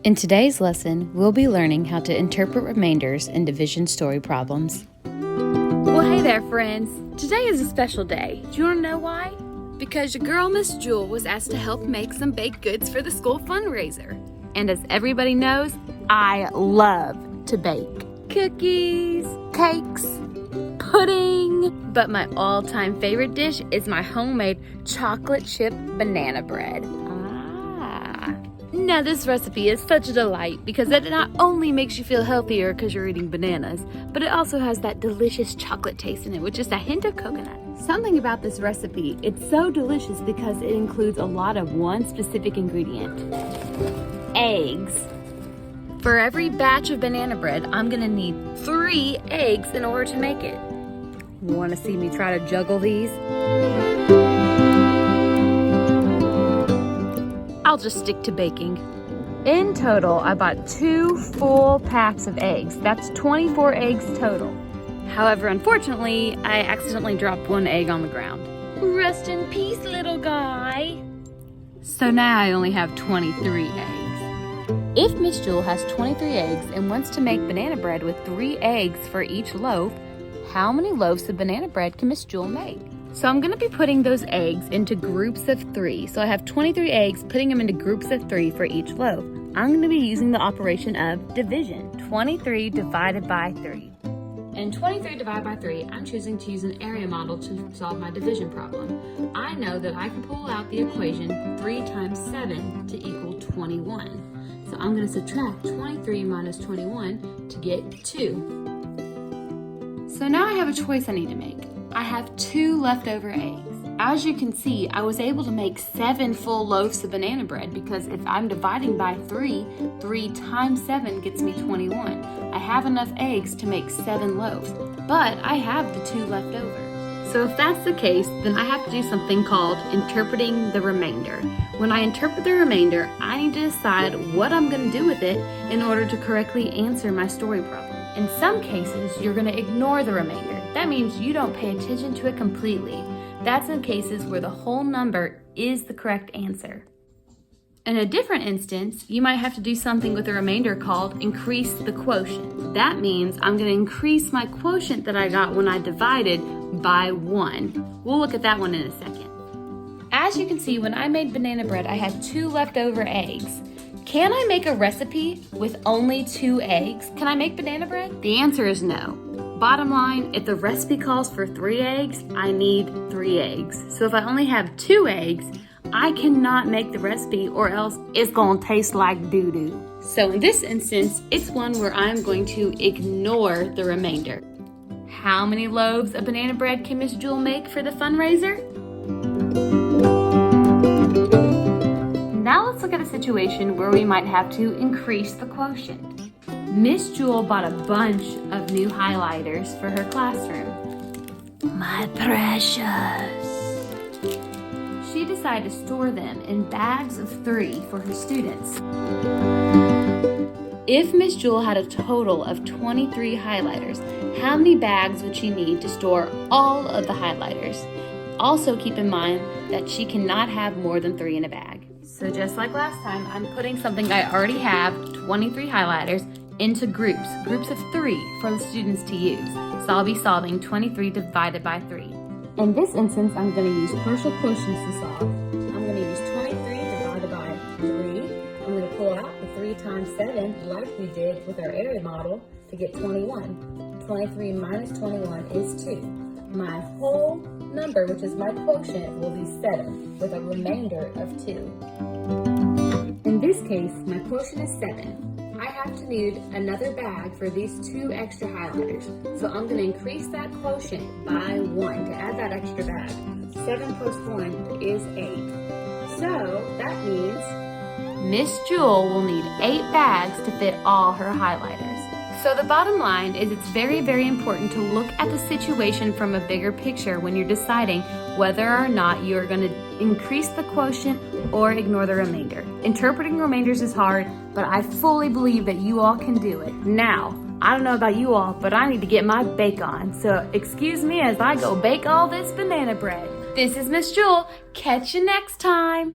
In today's lesson, we'll be learning how to interpret remainders in division story problems. Well, hey there, friends. Today is a special day. Do you want to know why? Because your girl, Miss Jewell, was asked to help make some baked goods for the school fundraiser. And as everybody knows, I love to bake cookies, cakes, pudding. But my all-time favorite dish is my homemade chocolate chip banana bread. Now this recipe is such a delight because it not only makes you feel healthier because you're eating bananas, but it also has that delicious chocolate taste in it with just a hint of coconut. Something about this recipe, it's so delicious because it includes a lot of one specific ingredient: eggs. For every batch of banana bread, I'm gonna need 3 eggs in order to make it. Want to see me try to juggle these? I'll just stick to baking. In total, I bought 2 full packs of eggs. That's 24 eggs total. However, unfortunately, I accidentally dropped 1 egg on the ground. Rest in peace, little guy. So now I only have 23 eggs. If Miss Jewell has 23 eggs and wants to make banana bread with 3 eggs for each loaf, how many loaves of banana bread can Miss Jewell make? So I'm going to be putting those eggs into groups of 3. So I have 23 eggs, putting them into groups of 3 for each loaf. I'm going to be using the operation of division, 23 divided by 3. And 23 divided by 3, I'm choosing to use an area model to solve my division problem. I know that I can pull out the equation 3 times 7 to equal 21. So I'm going to subtract 23 minus 21 to get 2. So now I have a choice I need to make. I have 2 leftover eggs. As you can see, I was able to make 7 full loaves of banana bread because if I'm dividing by 3, 3 times 7 gets me 21. I have enough eggs to make 7 loaves, but I have the 2 left over. So if that's the case, then I have to do something called interpreting the remainder. When I interpret the remainder, I need to decide what I'm going to do with it in order to correctly answer my story problem. In some cases, you're going to ignore the remainder. That means you don't pay attention to it completely. That's in cases where the whole number is the correct answer. In a different instance, you might have to do something with the remainder called increase the quotient. That means I'm going to increase my quotient that I got when I divided by 1. We'll look at that one in a second. As you can see, when I made banana bread, I had 2 leftover eggs. Can I make a recipe with only 2 eggs? Can I make banana bread? The answer is no. Bottom line, if the recipe calls for 3 eggs, I need 3 eggs. So if I only have 2 eggs, I cannot make the recipe or else it's gonna taste like doo-doo. So in this instance, it's one where I'm going to ignore the remainder. How many loaves of banana bread can Miss Jewell make for the fundraiser? Now let's look at a situation where we might have to increase the quotient. Miss Jewell bought a bunch of new highlighters for her classroom. My precious. She decided to store them in bags of 3 for her students. If Miss Jewell had a total of 23 highlighters, how many bags would she need to store all of the highlighters? Also keep in mind that she cannot have more than 3 in a bag. So just like last time, I'm putting something I already have, 23 highlighters, into groups of 3 for the students to use. So I'll be solving 23 divided by 3. In this instance, I'm going to use partial quotients to solve. I'm going to use 23 divided by 3. I'm going to pull out the 3 times 7 like we did with our area model to get 21. 23 minus 21 is 2. My whole number, which is my quotient, will be 7 with a remainder of 2. In this case, my quotient is 7. I have to need another bag for these 2 extra highlighters. So I'm going to increase that quotient by 1 to add that extra bag. 7 plus 1 is 8. So that means Miss Jewell will need 8 bags to fit all her highlighters. So the bottom line is it's very, very important to look at the situation from a bigger picture when you're deciding whether or not you're going to increase the quotient or ignore the remainder. Interpreting remainders is hard, but I fully believe that you all can do it. Now, I don't know about you all, but I need to get my bake on. So excuse me as I go bake all this banana bread. This is Miss Jewell. Catch you next time.